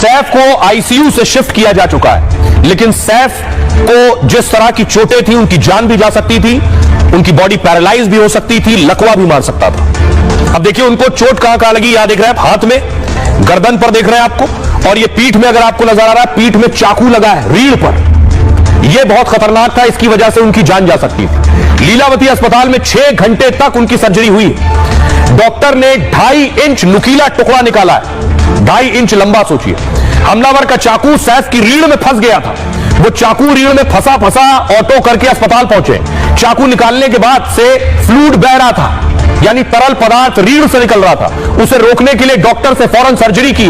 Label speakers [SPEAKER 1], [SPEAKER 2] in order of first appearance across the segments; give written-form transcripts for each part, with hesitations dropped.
[SPEAKER 1] सैफ को आईसीयू से शिफ्ट किया जा चुका है, लेकिन सैफ को जिस तरह की चोटें थी, उनकी जान भी जा सकती थी, उनकी बॉडी पैरालाइज भी हो सकती थी, लकवा भी मार सकता था। अब देखिए उनको चोट कहां कहां लगी, यहां देख रहे हैं आप, हाथ में, गर्दन पर देख रहे हैं आपको, और ये पीठ में अगर आपको नजर आ रहा है, पीठ में चाकू लगा है रीढ़ पर। यह बहुत खतरनाक था, इसकी वजह से उनकी जान जा सकती थी। लीलावती अस्पताल में 6 घंटे तक उनकी सर्जरी हुई। डॉक्टर ने 2.5 इंच नुकीला टुकड़ा निकाला है, 2.5 इंच लंबा। सोचिए, हमलावर का चाकू सैफ की रीढ़ में फंस गया था। वो चाकू रीढ़ में फंसा फंसा ऑटो करके अस्पताल पहुंचे। चाकू निकालने के बाद से फ्लूइड बह रहा था, यानी तरल पदार्थ रीढ़ से निकल रहा था। उसे रोकने के लिए डॉक्टर से फौरन सर्जरी की।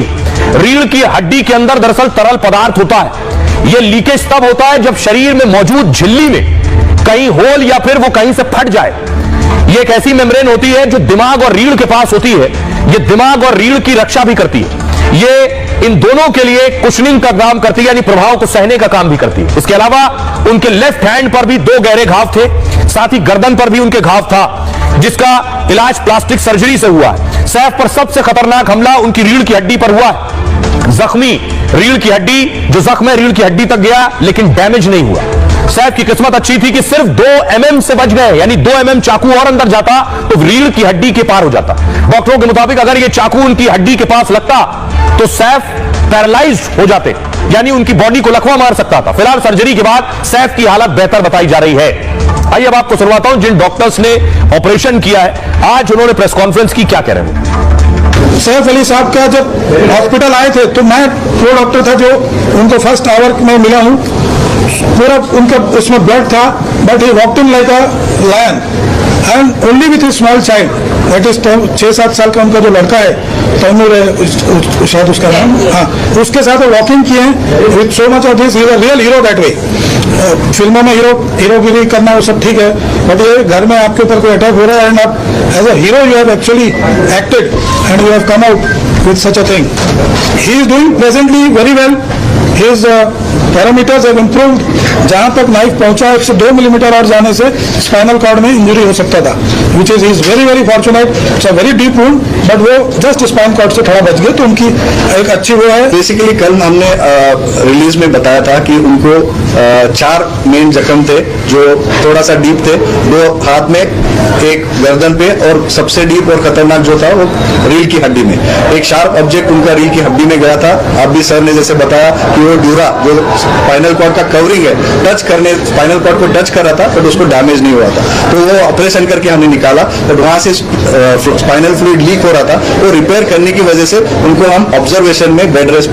[SPEAKER 1] रीढ़ की हड्डी के अंदर दरअसल तरल पदार्थ होता है। यह लीकेज तब होता है जब शरीर में मौजूद झिल्ली में कहीं होल या फिर वो कहीं से फट जाए। यह एक ऐसी मेम्ब्रेन होती है जो दिमाग और रीढ़ के पास होती है। यह दिमाग और रीढ़ की रक्षा भी करती है। ये इन दोनों के लिए कुशनिंग का काम करती है, यानी प्रभाव को सहने का काम भी करती है। इसके अलावा उनके लेफ्ट हैंड पर भी 2 गहरे घाव थे, साथ ही गर्दन पर भी उनके घाव था, जिसका इलाज प्लास्टिक सर्जरी से हुआ है। सैफ पर सबसे खतरनाक हमला उनकी रीढ़ की हड्डी पर हुआ है। जख्मी रीढ़ की हड्डी, जो जख्म है रीढ़ की हड्डी तक गया, लेकिन डैमेज नहीं हुआ। सैफ की किस्मत अच्छी थी कि सिर्फ 2 mm से बच गए, यानी 2 mm चाकू और अंदर जाता तो रीढ़ की हड्डी के पार हो जाता। डॉक्टरों के मुताबिक अगर यह चाकू उनकी हड्डी के पास लगता तो सैफ पैरालाइज हो जाते, यानी उनकी बॉडी को लकवा मार सकता था। फिलहाल सर्जरी के बाद सैफ की हालत बेहतर बताई जा रही है। आइए अब आपको सुनवाता हूं जिन डॉक्टर्स ने ऑपरेशन किया है, आज उन्होंने प्रेस कॉन्फ्रेंस की, क्या कह रहे हैं।
[SPEAKER 2] सैफ अली साहब का जब हॉस्पिटल आए थे तो मैं वो डॉक्टर था जो उनको फर्स्ट आवर में मिला हूँ। पूरा उनका उसमें ब्लड था, but he walked in like a lion and only with small child, that is 6-7 साल का उनका जो लड़का है, तैमूर है शायद उसका नाम, हाँ, उसके साथ वॉकिंग किए हैं with so much of this, real hero that way. फिल्मों में हीरोगिरी करना वो सब ठीक है, बट ये घर में आपके ऊपर कोई अटैक हो रहा है एंड आप as a hero you have actually acted and you have come out with such a thing. He is doing presently very well, his parameters have improved. जहां तक नाइफ पहुंचा 102 मिलीमीटर और जाने से स्पाइनल कॉर्ड में injury हो सकता था, which is very very fortunate. It's a very deep wound, but वो जस्ट स्पाइन कॉर्ड से थोड़ा बच गए, तो उनकी एक अच्छी वो है।
[SPEAKER 3] बेसिकली कल हमने रिलीज में बताया था कि उनको 4 मेन जख्म थे जो थोड़ा सा डीप थे, 2 हाथ में, एक गर्दन पे, और सबसे डीप और खतरनाक जो था वो रीढ़ की हड्डी में। एक शार्प ऑब्जेक्ट उनका रीढ़ की हड्डी में गया था। आप भी सर ने जैसे बताया कि वो ड्यूरा जो स्पाइनल कॉर्ड का कवरिंग है, टच करने स्पाइनल कॉर्ड को टच कर रहा था, बट उसको डैमेज नहीं हुआ था, तो वो ऑपरेशन करके हमने निकाला। बट वहां से स्पाइनल फ्लूइड लीक हो रहा था, वो रिपेयर करने की वजह से उनको हम ऑब्जर्वेशन में बेड रेस्ट